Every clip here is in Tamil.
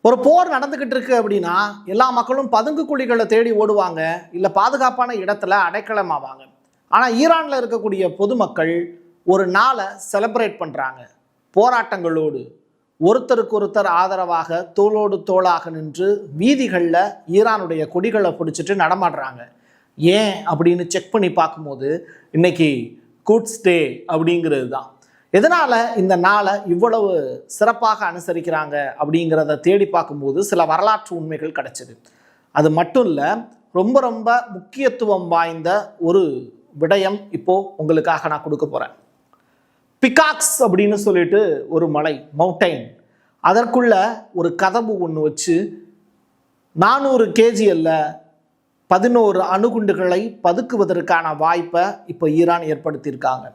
ஒரு போர் நடந்துகிட்டு இருக்கு அப்படின்னா எல்லா மக்களும் பதுங்கு குழிகளை தேடி ஓடுவாங்க, இல்லை பாதுகாப்பான இடத்துல அடைக்கலமாவாங்க. ஆனால் ஈரானில் இருக்கக்கூடிய பொதுமக்கள் ஒரு நாளை செலிப்ரேட் பண்ணுறாங்க. போராட்டங்களோடு ஒருத்தருக்கு ஒருத்தர் ஆதரவாக தோளோடு தோளாக நின்று வீதிகளில் ஈரானுடைய கொடிகளை பிடிச்சிட்டு நடமாடுறாங்க. ஏன் அப்படின்னு செக் பண்ணி பார்க்கும்போது இன்னைக்கு குட்ஸ் டே அப்படிங்கிறது தான். எதனால் இந்த நாளை இவ்வளவு சிறப்பாக அனுசரிக்கிறாங்க அப்படிங்கிறத தேடி பார்க்கும்போது சில வரலாற்று உண்மைகள் கிடைச்சிது. அது மட்டும் இல்லை, ரொம்ப ரொம்ப முக்கியத்துவம் வாய்ந்த ஒரு விடயம் இப்போது உங்களுக்காக நான் கொடுக்க போகிறேன். பிகாக்ஸ் அப்படின்னு சொல்லிட்டு ஒரு மலை, மவுண்டைன், அதற்குள்ள ஒரு கதவு ஒன்று வச்சு 400 kg 11 அணுகுண்டுகளை பதுக்குவதற்கான வாய்ப்பை இப்போ ஈரான் ஏற்படுத்தியிருக்காங்க.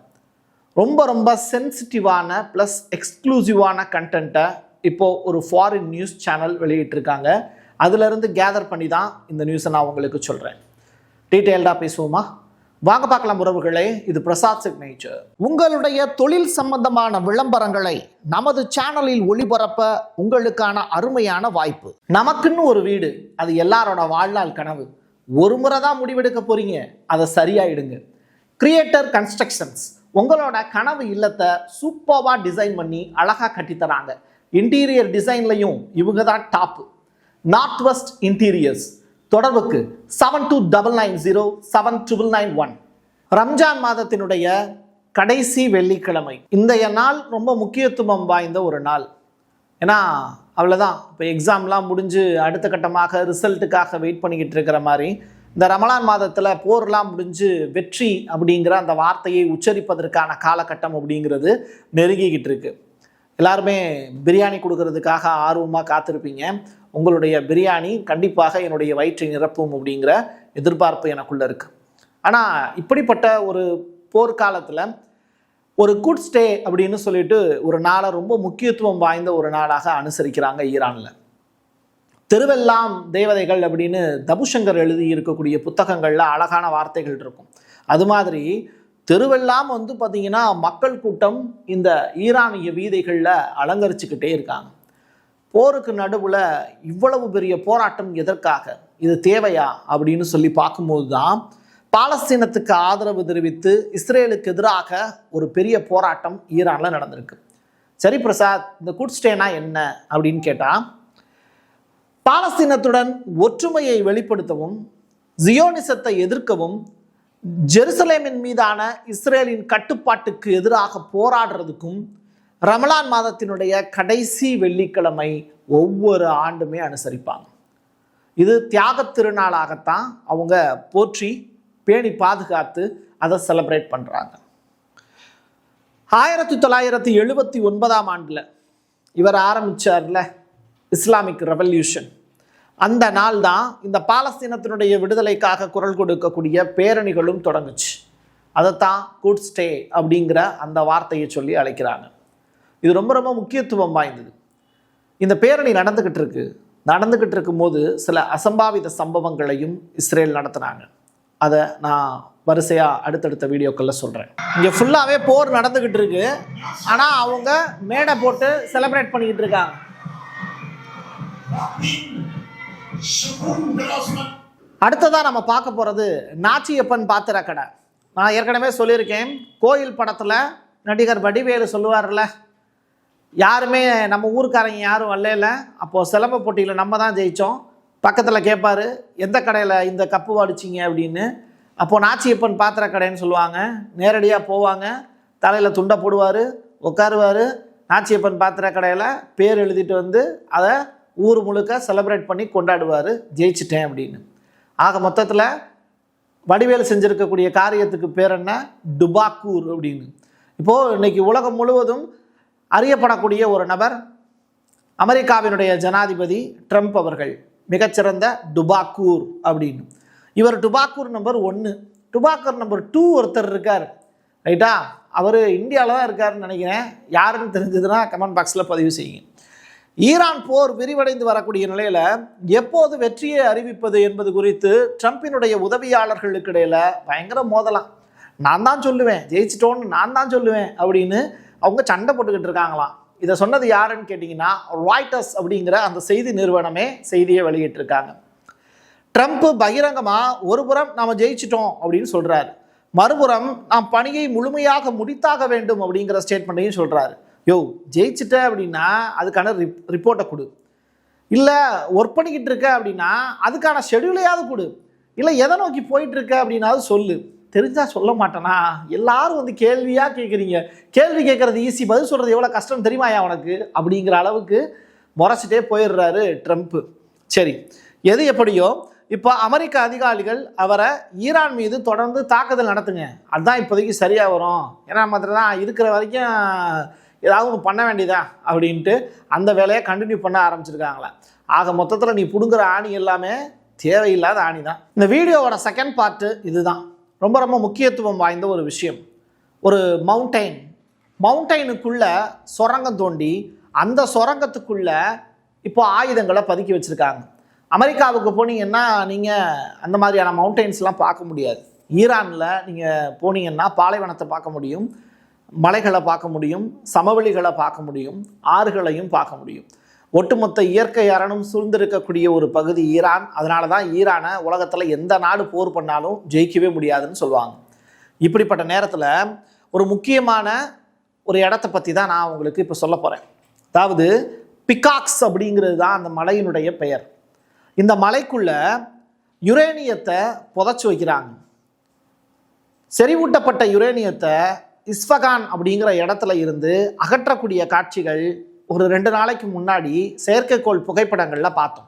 ரொம்ப ரொம்ப சென்சிட்டிவான ப்ளஸ் எக்ஸ்க்ளூசிவான கண்டென்ட்டை இப்போது ஒரு ஃபாரின் நியூஸ் சேனல் வெளியிட்டிருக்காங்க. அதிலிருந்து கேதர் பண்ணி தான் இந்த நியூஸை நான் உங்களுக்கு சொல்கிறேன். டீட்டெயில்டாக பேசுவோமா? வாங்க பார்க்கலாம் உறவுகளே. இது பிரசாத் சிக்னேச்சர். உங்களுடைய தொழில் சம்பந்தமான விளம்பரங்களை நமது சேனலில் ஒளிபரப்ப உங்களுக்கான அருமையான வாய்ப்பு. நமக்குன்னு ஒரு வீடு, அது எல்லாரோட வாழ்நாள் கனவு. ஒரு முறை தான் முடிவெடுக்க போறீங்க, அதை சரியாயிடுங்க. கிரியேட்டர் கன்ஸ்ட்ரக்ஷன்ஸ் உங்களோட கனவு இல்லத்தை சூப்பராக டிசைன் பண்ணி அழகாக கட்டித்தராங்க. இன்டீரியர் டிசைன்லையும் இவங்க தான் டாப்பு. North west interiors. தொடர்புக்கு 72907991. ரம்ஜான் மாதத்தினுடைய கடைசி வெள்ளிக்கிழமை. இன்றைய நாள் ரொம்ப முக்கியத்துவம் வாய்ந்த ஒரு நாள். ஏன்னா அவ்வளோதான், இப்போ எக்ஸாம்லாம் முடிஞ்சு அடுத்த கட்டமாக ரிசல்ட்டுக்காக வெயிட் பண்ணிக்கிட்டு இருக்கிற மாதிரி இந்த ரமலான் மாதத்தில் போர்லாம் முடிஞ்சு வெற்றி அப்படிங்கிற அந்த வார்த்தையை உச்சரிப்பதற்கான காலகட்டம் அப்படிங்கிறது நெருங்கிக்கிட்டு இருக்கு. எல்லாருமே பிரியாணி கொடுக்கறதுக்காக ஆர்வமாக காத்திருப்பீங்க. உங்களுடைய பிரியாணி கண்டிப்பாக என்னுடைய வயிற்றை நிரப்பும் அப்படிங்கிற எதிர்பார்ப்பு எனக்குள்ளே இருக்குது. ஆனால் இப்படிப்பட்ட ஒரு போர்க்காலத்தில் ஒரு குட்ஸ் டே அப்படின்னு சொல்லிட்டு ஒரு நாளை ரொம்ப முக்கியத்துவம் வாய்ந்த ஒரு நாளாக அனுசரிக்கிறாங்க ஈரானில். தெருவெல்லாம் தேவதைகள் அப்படின்னு தபுசங்கர் எழுதி இருக்கக்கூடிய புத்தகங்களில் அழகான வார்த்தைகள் இருக்கும். அது மாதிரி தெருவெல்லாம் பார்த்திங்கன்னா மக்கள் கூட்டம் இந்த ஈரானிய வீதிகளில் அலங்கரிச்சுக்கிட்டே இருக்காங்க. போருக்கு நடுவில் இவ்வளவு பெரிய போராட்டம் எதற்காக, இது தேவையா அப்படின்னு சொல்லி பார்க்கும்போது தான் பாலஸ்தீனத்துக்கு ஆதரவு தெரிவித்து இஸ்ரேலுக்கு எதிராக ஒரு பெரிய போராட்டம் ஈரானில் நடந்திருக்கு. சரி பிரசாத், இந்த குட்ஸ் டேனா என்ன அப்படின்னு கேட்டால், பாலஸ்தீனத்துடன் ஒற்றுமையை வெளிப்படுத்தவும், ஜியோனிசத்தை எதிர்க்கவும், ஜெருசலேமின் மீதான இஸ்ரேலின் கட்டுப்பாட்டுக்கு எதிராக போராடுறதுக்கும் ரமலான் மாதத்தினுடைய கடைசி வெள்ளிக்கிழமை ஒவ்வொரு ஆண்டுமே அனுசரிப்பாங்க. இது தியாக திருநாளாகத்தான் அவங்க போற்றி பேணி பாதுகாத்து அதை செலிப்ரேட் பண்ணுறாங்க. 1979 இவர் ஆரம்பித்தார்ல இஸ்லாமிக் ரெவல்யூஷன், அந்த நாள் தான் இந்த பாலஸ்தீனத்தினுடைய விடுதலைக்காக குரல் கொடுக்கக்கூடிய பேரணிகளும் தொடங்குச்சு. அதைத்தான் குட்ஸ் டே அப்படிங்கிற அந்த வார்த்தையை சொல்லி அழைக்கிறாங்க. இது ரொம்ப ரொம்ப முக்கியத்துவம் வாய்ந்தது. இந்த பேரணி நடந்துக்கிட்டு இருக்கும்போது சில அசம்பாவித சம்பவங்களையும் இஸ்ரேல் நடத்தினாங்க. அதை நான் வரிசையாக அடுத்தடுத்த வீடியோக்களில் சொல்கிறேன். இங்கே ஃபுல்லாகவே போர் நடந்துக்கிட்டு இருக்கு, ஆனால் அவங்க மேடை போட்டு செலிப்ரேட் பண்ணிக்கிட்டு இருக்காங்க. அடுத்ததாக நம்ம பார்க்க போகிறது நாச்சியப்பன் பாத்திர கடை. நான் ஏற்கனவே சொல்லியிருக்கேன், கோயில் படத்தில் நடிகர் வடிவேலு சொல்லுவார்ல, யாருமே நம்ம ஊருக்காரங்க யாரும் வரல, அப்போது சிலம்ப போட்டியில் நம்ம தான் ஜெயித்தோம். பக்கத்தில் கேட்பார், எந்த கடையில் இந்த கப்பு வாடிச்சிங்க அப்படின்னு. அப்போது நாச்சியப்பன் பாத்திர கடைன்னு சொல்லுவாங்க. நேரடியாக போவாங்க, தலையில் துண்டை போடுவார், உட்காருவார். நாச்சியப்பன் பாத்திர கடையில் பேர் எழுதிட்டு அதை ஊர் முழுக்க செலிப்ரேட் பண்ணி கொண்டாடுவார், ஜெயிச்சிட்டேன் அப்படின்னு. ஆக மொத்தத்தில் வடிவேலு செஞ்சுருக்கக்கூடிய காரியத்துக்கு பேர் என்ன? டுபாக்கூர் அப்படின்னு. இப்போது இன்றைக்கி உலகம் முழுவதும் அறியப்படக்கூடிய ஒரு நபர் அமெரிக்காவினுடைய ஜனாதிபதி ட்ரம்ப் அவர்கள், மிகச்சிறந்த டுபாக்கூர் அப்படின்னு. இவர் டுபாக்கூர் நம்பர் 1. டுபாக்கூர் நம்பர் 2 ஒருத்தர் இருக்கார், ரைட்டா? அவர் இந்தியாவில் தான் இருக்காருன்னு நினைக்கிறேன். யாருன்னு தெரிஞ்சதுன்னா கமெண்ட் பாக்ஸில் பதிவு செய்யுங்க. ஈரான் போர் விரிவடைந்து வரக்கூடிய நிலையில் எப்போது வெற்றியை அறிவிப்பது என்பது குறித்து ட்ரம்பினுடைய உதவியாளர்களுக்கு இடையில் பயங்கர மோதலாம். நான் தான் சொல்லுவேன், ஜெயிச்சிட்டோன்னு நான் தான் சொல்லுவேன் அப்படின்னு அவங்க சண்டை போட்டுக்கிட்டு இருக்காங்களாம். இதை சொன்னது யாருன்னு கேட்டிங்கன்னா ராய்ட்டர்ஸ் அப்படிங்கிற அந்த செய்தி நிறுவனமே செய்தியை வெளியிட்டிருக்காங்க. ட்ரம்ப் பகிரங்கமாக ஒரு புறம் நாம் ஜெயிச்சிட்டோம் அப்படின்னு சொல்கிறாரு, மறுபுறம் நாம் பணியை முழுமையாக முடித்தாக வேண்டும் அப்படிங்கிற ஸ்டேட்மெண்ட்டையும் சொல்கிறாரு. ஜெயிச்சிட்ட அப்படின்னா அதுக்கான ரிப்போர்ட்டை கொடு, இல்லை ஒர்க் பண்ணிக்கிட்டு இருக்க அப்படின்னா அதுக்கான ஷெடியூலையாவது கொடு, இல்லை எதை நோக்கி போயிட்டு இருக்க அப்படின்னாவது சொல்லு. தெரிஞ்சா சொல்ல மாட்டேனா? எல்லாரும் வந்து கேள்வியாக கேட்குறீங்க, கேள்வி கேட்குறது ஈஸி, பதில் சொல்கிறது எவ்வளோ கஷ்டம் தெரியுமாயா உனக்கு அப்படிங்கிற அளவுக்கு முறைச்சிட்டே போயிடுறாரு ட்ரம்ப்பு. சரி, எது எப்படியோ இப்போ அமெரிக்க அதிகாரிகள் அவரை ஈரான் மீது தொடர்ந்து தாக்குதல் நடத்துங்க, அதுதான் இப்போதைக்கு சரியாக வரும், ஏன்னா மாதிரி தான் இருக்கிற வரைக்கும் ஏதாவது ஒன்று பண்ண வேண்டியதா அப்படின்ட்டு அந்த வேலையை கண்டினியூ பண்ண ஆரம்பிச்சிருக்காங்களே. ஆக மொத்தத்தில் நீ பிடுங்குற ஆணி எல்லாமே தேவையில்லாத ஆணி தான். இந்த வீடியோவோட செகண்ட் பார்ட்டு இதுதான், ரொம்ப ரொம்ப முக்கியத்துவம் வாய்ந்த ஒரு விஷயம். ஒரு மவுண்டைனுக்குள்ள சுரங்கம் தோண்டி அந்த சுரங்கத்துக்குள்ள இப்போ ஆயுதங்களை பதுக்கி வச்சுருக்காங்க. அமெரிக்காவுக்கு போனீங்கன்னா நீங்கள் அந்த மாதிரியான மவுண்டைன்ஸ்லாம் பார்க்க முடியாது. ஈரானில் நீங்கள் போனீங்கன்னா பாலைவனத்தை பார்க்க முடியும், மலைகளை பார்க்க முடியும், சமவெளிகளை பார்க்க முடியும், ஆறுகளையும் பார்க்க முடியும். ஒட்டுமொத்த இயற்கை அரணும் சூழ்ந்திருக்கக்கூடிய ஒரு பகுதி ஈரான். அதனால தான் ஈரானை உலகத்தில் எந்த நாடு போர் பண்ணாலும் ஜெயிக்கவே முடியாதுன்னு சொல்லுவாங்க. இப்படிப்பட்ட நேரத்தில் ஒரு முக்கியமான ஒரு இடத்த பற்றி தான் நான் உங்களுக்கு இப்போ சொல்ல போகிறேன். அதாவது பிகாக்ஸ் அப்படிங்கிறது தான் அந்த மலையினுடைய பெயர். இந்த மலைக்குள்ள யுரேனியத்தை புதைச்சி வைக்கிறாங்க. செறிவூட்டப்பட்ட யுரேனியத்தை இஸ்ஃபகான் அப்படிங்கிற இடத்துல இருந்து அகற்றக்கூடிய காட்சிகள் ஒரு 2 நாளைக்கு முன்னாடி செயற்கைக்கோள் புகைப்படங்களில் பார்த்தோம்.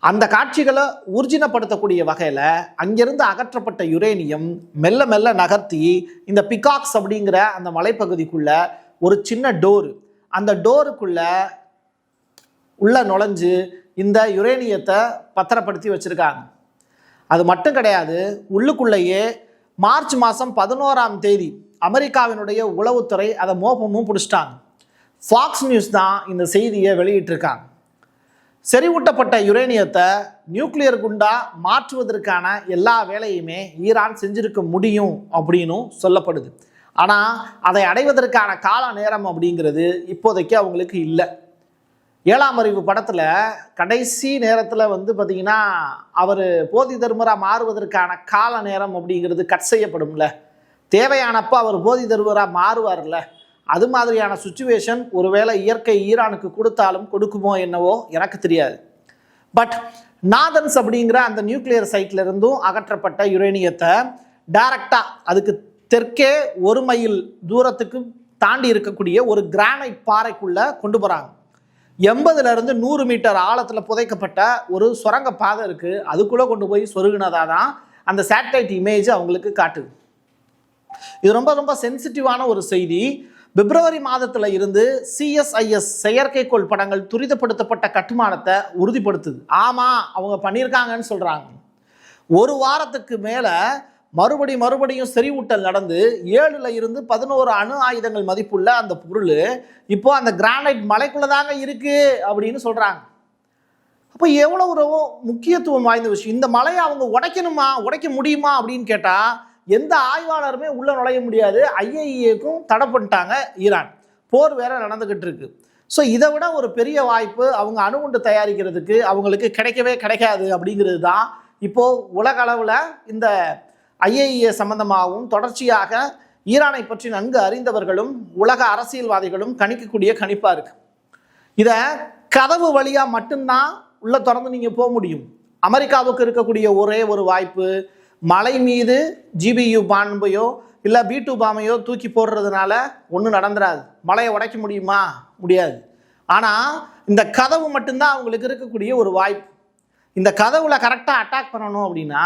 அந்த காட்சிகளை ஊர்ஜினப்படுத்தக்கூடிய வகையில் அங்கிருந்து அகற்றப்பட்ட யுரேனியம் மெல்ல மெல்ல நகர்த்தி இந்த பிகாக்ஸ் அப்படிங்கிற அந்த மலைப்பகுதிக்குள்ள ஒரு சின்ன டோரு, அந்த டோருக்குள்ள உள்ள நுழைஞ்சு இந்த யுரேனியத்தை பத்திரப்படுத்தி வச்சுருக்காங்க. அது மட்டும் கிடையாது, உள்ளுக்குள்ளேயே மார்ச் மாதம் 11ஆம் தேதி அமெரிக்காவினுடைய உளவுத்துறை அதை மோப்பமும் பிடிச்சிட்டாங்க. ஃபாக்ஸ் நியூஸ் தான் இந்த செய்தியை வெளியிட்டிருக்காங்க. செறிவூட்டப்பட்ட யுரேனியத்தை நியூக்ளியர் குண்டா மாற்றுவதற்கான எல்லா வேலையுமே ஈரான் செஞ்சிருக்க முடியும் அப்படின்னும் சொல்லப்படுது. ஆனால் அதை அடைவதற்கான கால நேரம் அப்படிங்கிறது இப்போதைக்கு அவங்களுக்கு இல்லை. 7ஆம் அறிவு படத்தில் கடைசி நேரத்தில் வந்து பார்த்திங்கன்னா அவர் போதி தர்மராக மாறுவதற்கான கால நேரம் அப்படிங்கிறது கட் செய்யப்படும்ல, தேவையானப்போ அவர் போதி தர்மராக மாறுவார்ல, அது மாதிரியான சுச்சுவேஷன் ஒருவேளை இயற்கை ஈரானுக்கு கொடுத்தாலும் கொடுக்குமோ என்னவோ எனக்கு தெரியாது. பட் நாதன்ஸ் அப்படிங்கிற அந்த நியூக்ளியர் சைட்ல இருந்தும் அகற்றப்பட்ட யுரேனியத்தை டைரக்டாக அதுக்கு தெற்கே 1 மைல் தூரத்துக்கு தாண்டி இருக்கக்கூடிய ஒரு கிரானைட் பாறைக்குள்ளே கொண்டு போகிறாங்க. 80லேருந்து 100 மீட்டர் ஆழத்தில் புதைக்கப்பட்ட ஒரு சுரங்க பாதை இருக்குது, அதுக்குள்ளே கொண்டு போய் சொருகினதாக தான் அந்த சேட்டலைட் இமேஜ் அவங்களுக்கு காட்டுது. இது ரொம்ப ரொம்ப சென்சிட்டிவான ஒரு செய்தி. பிப்ரவரி மாதத்தில் இருந்து CSIS செயற்கைக்கோள் படங்கள் துரிதப்படுத்தப்பட்ட கட்டுமானத்தை உறுதிப்படுத்துது. ஆமாம், அவங்க பண்ணியிருக்காங்கன்னு சொல்கிறாங்க. ஒரு வாரத்துக்கு மேலே மறுபடியும் செறிவூட்டல் நடந்து 7ல் இருந்து 11 அணு ஆயுதங்கள் மதிப்புள்ள அந்த பொருள் இப்போ அந்த கிரானைட் மலைக்குள்ளே தாங்க இருக்குது அப்படின்னு சொல்கிறாங்க. அப்போ எவ்வளோ ஒரு முக்கியத்துவம் வாய்ந்த விஷயம். இந்த மலையை அவங்க உடைக்க முடியுமா அப்படின்னு கேட்டால் எந்த ஆய்வாளருமே உள்ளே நுழைய முடியாது. IAEAக்கும் தடை பண்ணிட்டாங்க ஈரான். போர் வேற நடந்துக்கிட்டு இருக்கு. ஸோ இதை விட ஒரு பெரிய வாய்ப்பு அவங்க அணுகுண்டு தயாரிக்கிறதுக்கு அவங்களுக்கு கிடைக்காது அப்படிங்கிறது தான் இப்போது உலக அளவில் இந்த IAEA சம்பந்தமாகவும் தொடர்ச்சியாக ஈரானை பற்றி நன்கு அறிந்தவர்களும் உலக அரசியல்வாதிகளும் கணிக்கக்கூடிய கணிப்பாக இருக்குது. இதை கதவு வழியாக மட்டும்தான் உள்ளே திறந்து நீங்கள் போக முடியும். அமெரிக்காவுக்கு இருக்கக்கூடிய ஒரே ஒரு வாய்ப்பு, மலை மீது GBU பாம்பையோ இல்லை B2 பாம்பையோ தூக்கி போடுறதுனால ஒன்றும் நடந்துடாது. மலையை உடைக்க முடியுமா? முடியாது. ஆனால் இந்த கதவு மட்டும்தான் அவங்களுக்கு இருக்கக்கூடிய ஒரு வாய்ப்பு. இந்த கதவுல கரெக்டாக அட்டாக் பண்ணணும் அப்படின்னா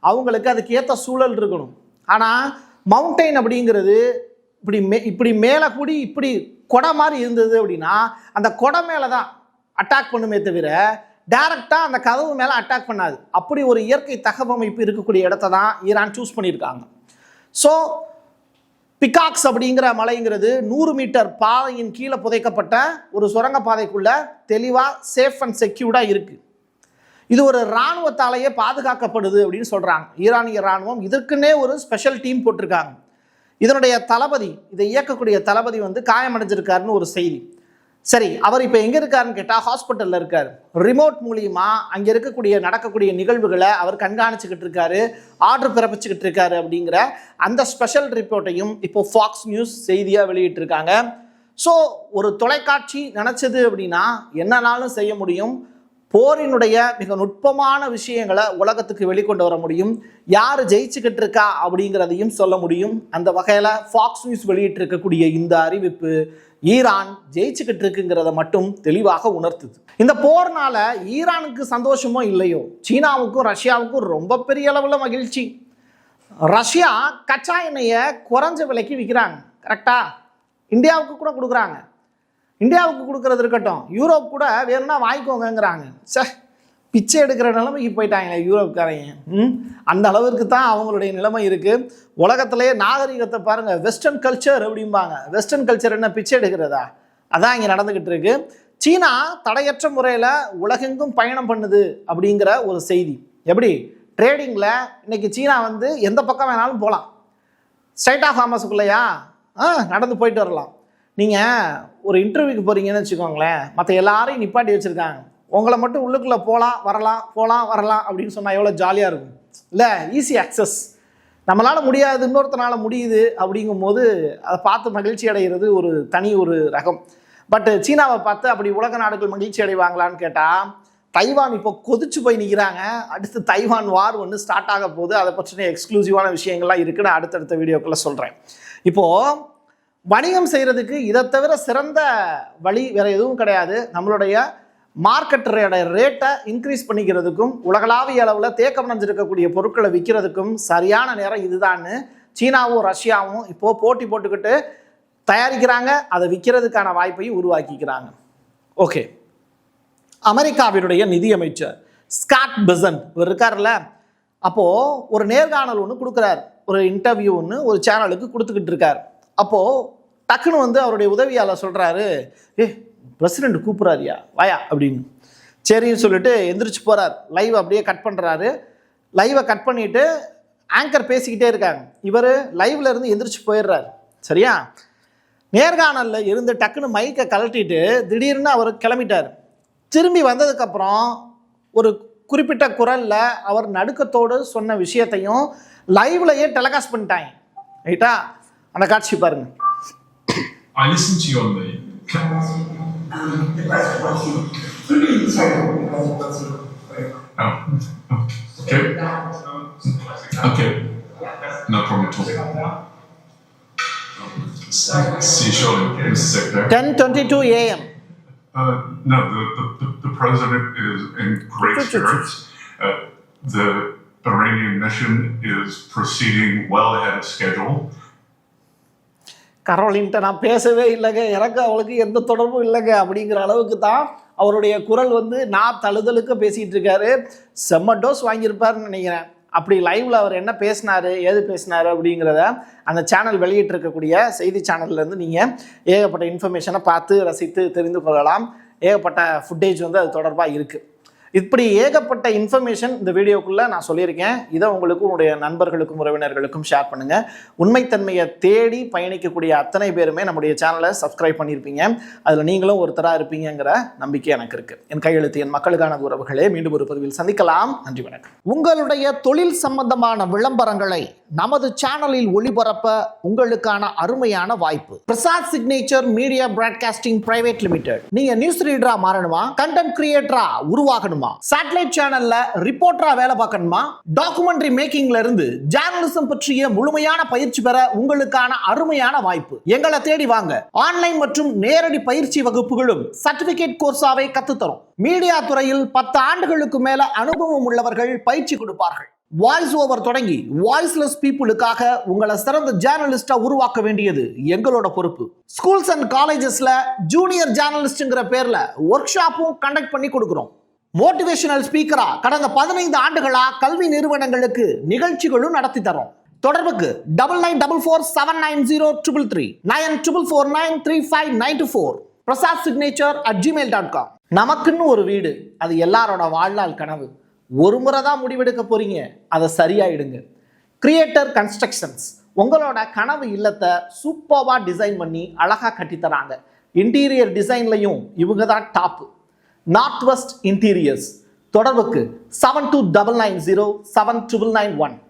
அவங்களுக்கு அதுக்கு ஏற்ற சூழல் இருக்கணும். ஆனால் மவுண்டைன் அப்படிங்கிறது இப்படி மேலே கூடி இப்படி கொடை மாதிரி இருந்தது அப்படின்னா அந்த கொடை மேலே தான் அட்டாக் பண்ணுமே தவிர டைரக்டாக அந்த கதவு மேலே அட்டாக் பண்ணாது. அப்படி ஒரு இயற்கை தகவமைப்பு இருக்கக்கூடிய இடத்த தான் ஈரான் சூஸ் பண்ணியிருக்காங்க. ஸோ பிகாக்ஸ் அப்படிங்கிற மலைங்கிறது 100 மீட்டர் பாதையின் கீழே புதைக்கப்பட்ட ஒரு சுரங்கப்பாதைக்குள்ள தெளிவாக சேஃப் அண்ட் செக்யூர்டாக இருக்குது. இது ஒரு இராணுவத்தாலேயே பாதுகாக்கப்படுது அப்படின்னு சொல்கிறாங்க. ஈரானிய இராணுவம் இதற்குன்னே ஒரு ஸ்பெஷல் டீம் போட்டிருக்காங்க. இதனுடைய தளபதி, இதை இயக்கக்கூடிய தளபதி வந்து காயமடைஞ்சிருக்காருன்னு ஒரு செய்தி. சரி, அவர் இப்போ எங்கே இருக்காருன்னு கேட்டால் ஹாஸ்பிட்டலில் இருக்கார். ரிமோட் மூலியமா அங்கே நடக்கக்கூடிய நிகழ்வுகளை அவர் கண்காணிச்சுக்கிட்டு இருக்காரு, ஆர்டர் பிறப்பிச்சுக்கிட்டு இருக்காரு அப்படிங்கிற அந்த ஸ்பெஷல் ரிப்போர்ட்டையும் இப்போ ஃபாக்ஸ் நியூஸ் செய்தியாக வெளியிட்டிருக்காங்க. ஸோ ஒரு தொலைக்காட்சி நினச்சது அப்படின்னா என்னன்னாலும் செய்ய முடியும். போரினுடைய மிக நுட்பமான விஷயங்களை உலகத்துக்கு வெளிக்கொண்டு வர முடியும். யார் ஜெயிச்சுக்கிட்டு இருக்கா அப்படிங்கிறதையும் சொல்ல முடியும். அந்த வகையில் ஃபாக்ஸ் நியூஸ் வெளியிட்டிருக்கக்கூடிய இந்த அறிவிப்பு ஈரான் ஜெயிச்சுக்கிட்டு இருக்குங்கிறத மட்டும் தெளிவாக உணர்த்துது. இந்த போர்னால ஈரானுக்கு சந்தோஷமோ இல்லையோ, சீனாவுக்கும் ரஷ்யாவுக்கும் ரொம்ப பெரிய அளவில் மகிழ்ச்சி. ரஷ்யா கச்சா எண்ணெயை குறைஞ்ச விலைக்கு விற்கிறாங்க, கரெக்டா? இந்தியாவுக்கு கூட கொடுக்குறாங்க. இந்தியாவுக்கு கொடுக்கறது இருக்கட்டும், யூரோப் கூட வேணும்னா வாங்கிக்கோங்கிறாங்க. பிச்சை எடுக்கிற நிலைமைக்கு போயிட்டாங்களே யூரோப்காரங்க. அந்த அளவிற்கு தான் அவங்களுடைய நிலைமை இருக்குது. உலகத்திலேயே நாகரிகத்தை பாருங்கள், வெஸ்டர்ன் கல்ச்சர் அப்படிம்பாங்க. வெஸ்டர்ன் கல்ச்சர் என்ன, பிச்சை எடுக்கிறதா? அதான் இங்கே நடந்துக்கிட்டு இருக்கு. சீனா தடையற்ற முறையில் உலகெங்கும் பயணம் பண்ணுது அப்படிங்கிற ஒரு செய்தி. எப்படி ட்ரேடிங்கில் இன்னைக்கு சீனா வந்து எந்த பக்கம் வேணாலும் போகலாம். ஸ்ட்ரைட் ஆஃப் ஹார்மஸுக்குள்ளையா நடந்து போயிட்டு வரலாம். நீங்கள் ஒரு இன்டர்வியூக்கு போகிறீங்கன்னு வச்சுக்கோங்களேன், மற்ற எல்லாரையும் நிப்பாட்டி வச்சுருக்காங்க. உங்களை மட்டும் உள்ளுக்குள்ளே போகலாம் வரலாம் அப்படின்னு சொன்னால் எவ்வளோ ஜாலியாக இருக்கும் இல்லை? Easy access. நம்மளால் முடியாது, இன்னொருத்தனால முடியுது அப்படிங்கும்போது அதை பார்த்து மகிழ்ச்சி அடைகிறது ஒரு தனி ஒரு ரகம். பட் சீனாவை பார்த்து அப்படி உலக நாடுகள் மகிழ்ச்சி அடைவாங்களான்னு கேட்டால், தைவான் இப்போ கொதிச்சு போய் நிற்கிறாங்க. அடுத்து தைவான் வார் ஒன்று ஸ்டார்ட் ஆக போகுது. அதை பற்றின எக்ஸ்க்ளூசிவான விஷயங்கள்லாம் இருக்குன்னு அடுத்தடுத்த வீடியோக்குள்ளே சொல்கிறேன். இப்போது வணிகம் செய்கிறதுக்கு இதை தவிர சிறந்த வழி வேறு எதுவும் கிடையாது. நம்மளுடைய மார்க்கெட் ரேட்டை இன்க்ரீஸ் பண்ணிக்கிறதுக்கும் உலகளாவிய அளவில் தேக்கம் அடைஞ்சிருக்கக்கூடிய பொருட்களை விற்கிறதுக்கும் சரியான நேரம் இதுதான்னு சீனாவும் ரஷ்யாவும் இப்போது போட்டி போட்டுக்கிட்டு தயாரிக்கிறாங்க. அதை விற்கிறதுக்கான வாய்ப்பையும் உருவாக்கிக்கிறாங்க. ஓகே, அமெரிக்காவினுடைய நிதியமைச்சர் ஸ்காட் பெசன்ட் இவர் இருக்கார்ல, அப்போது ஒரு நேர்காணல் ஒன்று கொடுக்குறார், ஒரு இன்டர்வியூ ஒன்று ஒரு சேனலுக்கு கொடுத்துக்கிட்டு இருக்கார். அப்போது டக்குன்னு வந்து அவருடைய உதவியாளர் சொல்கிறாரு, பிரசிடெண்ட் கூப்பிட்றாரியா வாயா அப்படின்னு. சரின்னு சொல்லிட்டு எந்திரிச்சு போகிறார். லைவ் அப்படியே கட் பண்ணுறாரு. லைவை கட் பண்ணிவிட்டு ஆங்கர் பேசிக்கிட்டே இருக்காங்க. இவர் லைவ்ல இருந்து எந்திரிச்சு போயிடுறாரு. சரியா? நேர்காணலில் இருந்து டக்குன்னு மைக்கை கழட்டிட்டு திடீர்னு அவர் கிளம்பிட்டார். திரும்பி வந்ததுக்கப்புறம் ஒரு குறிப்பிட்ட குரலில் அவர் நடுக்கத்தோடு சொன்ன விஷயத்தையும் லைவ்லையே டெலிகாஸ்ட் பண்ணிட்டாங்க. ரைட்டா? அந்த காட்சி பாருங்க. I listen to your name. Okay. No problem at all. See you shortly, Mr. Secretary. 10:22 a.m. No, the president is in great spirits. The Iranian mission is proceeding well ahead of schedule. கரோலின்ட்ட நான் பேசவே இல்லைங்க, எனக்கு அவளுக்கு எந்த தொடர்பும் இல்லைங்க அப்படிங்கிற அளவுக்கு தான் அவருடைய குரல் வந்து நான் தழுதலுக்கு பேசிகிட்டு இருக்காரு. செம்ம டோஸ் வாங்கியிருப்பாருன்னு நினைக்கிறேன். அப்படி லைவில் அவர் என்ன பேசினார், ஏது பேசினார் அப்படிங்கிறத அந்த சேனல் வெளியிட்டிருக்கக்கூடிய செய்தி சேனல்லேருந்து நீங்கள் ஏகப்பட்ட இன்ஃபர்மேஷனை பார்த்து ரசித்து தெரிந்து கொள்ளலாம். ஏகப்பட்ட ஃபுட்டேஜ் வந்து அது தொடர்பாக இருக்குது. இப்படி ஏகப்பட்ட இன்ஃபர்மேஷன் இந்த வீடியோக்குள்ளே நான் சொல்லியிருக்கேன். இதை உங்களுக்கும் உங்களுடைய நண்பர்களுக்கும் உறவினர்களுக்கும் ஷேர் பண்ணுங்கள். உண்மைத்தன்மையை தேடி பயணிக்கக்கூடிய அத்தனை பேருமே நம்முடைய சேனலை சப்ஸ்கிரைப் பண்ணியிருப்பீங்க. அதில் நீங்களும் ஒருத்தராக இருப்பீங்கிற நம்பிக்கை எனக்கு இருக்குது. என் கையெழுத்து என் மக்களுக்கான உறவுகளே, மீண்டும் ஒரு பதிவில் சந்திக்கலாம். நன்றி, வணக்கம். உங்களுடைய தொழில் சம்பந்தமான விளம்பரங்களை நமது சேனலில் ஒளிபரப்ப உங்களுக்கான அருமையான வாய்ப்பு. Prasad signature media broadcasting private limited. நீங்க நியூஸ் ரீடரா மாறணுமா, கண்டென்ட் கிரியேட்டரா உருவாகணுமா, சேட்டலைட் சேனல்ல ரிப்போர்ட்டரா வேலை பார்க்கணுமா, டாக்குமெண்ட்ரி மேக்கிங்ல இருந்து ஜேர்னலிசம் பற்றிய முழுமையான பயிற்சி பெற உங்களுக்கான அருமையான வாய்ப்பு. எங்களை தேடி வாங்க. ஆன்லைன் மற்றும் நேரடி பயிற்சி வகுப்புகளும் சர்டிபிகேட் கோர்ஸாவை கத்துத்தரும். மீடியா துறையில் 10 ஆண்டுகளுக்கு மேல அனுபவம் உள்ளவர்கள் பயிற்சி கொடுப்பார்கள். வாய்ஸ் ஓவர் தொடங்கி வாய்ஸ்லெஸ் பீப்புளுக்காக உங்களை சிறந்த ஜேர்னலிஸ்டா உருவாக்க வேண்டியது எங்களோட பொறுப்பு. ஸ்கூல்ஸ் அண்ட் காலேஜஸ்ல ஜூனியர் ஜேர்னலிஸ்ட்ங்கிற பேர்ல ஒர்க் ஷாப்பும் கண்டக்ட் பண்ணி கொடுக்கிறோம். மோட்டிவேஷனல் ஸ்பீக்கரா கடந்த 15 ஆண்டுகளா கல்வி நிறுவனங்களுக்கு நிகழ்ச்சிகளும் நடத்தி தரோம். தொடர்புக்கு 9944790333 94493594 prasadsignature@gmail.com. நமக்குன்னு ஒரு வீடு, அது எல்லாரோட வாழ்நாள் கனவு. ஒரு முறை தான் முடிவெடுக்க போறீங்க, அதை சரியாயிடுங்க. கிரியேட்டர் கன்ஸ்ட்ரக்ஷன்ஸ் உங்களோட கனவு இல்லத்தை சூப்பர்வா டிசைன் பண்ணி அழகா கட்டித்தராங்க. இன்டீரியர் டிசைன்லையும் இவங்க தான் டாப். North west interiors. தொடர்புக்கு 7299079991.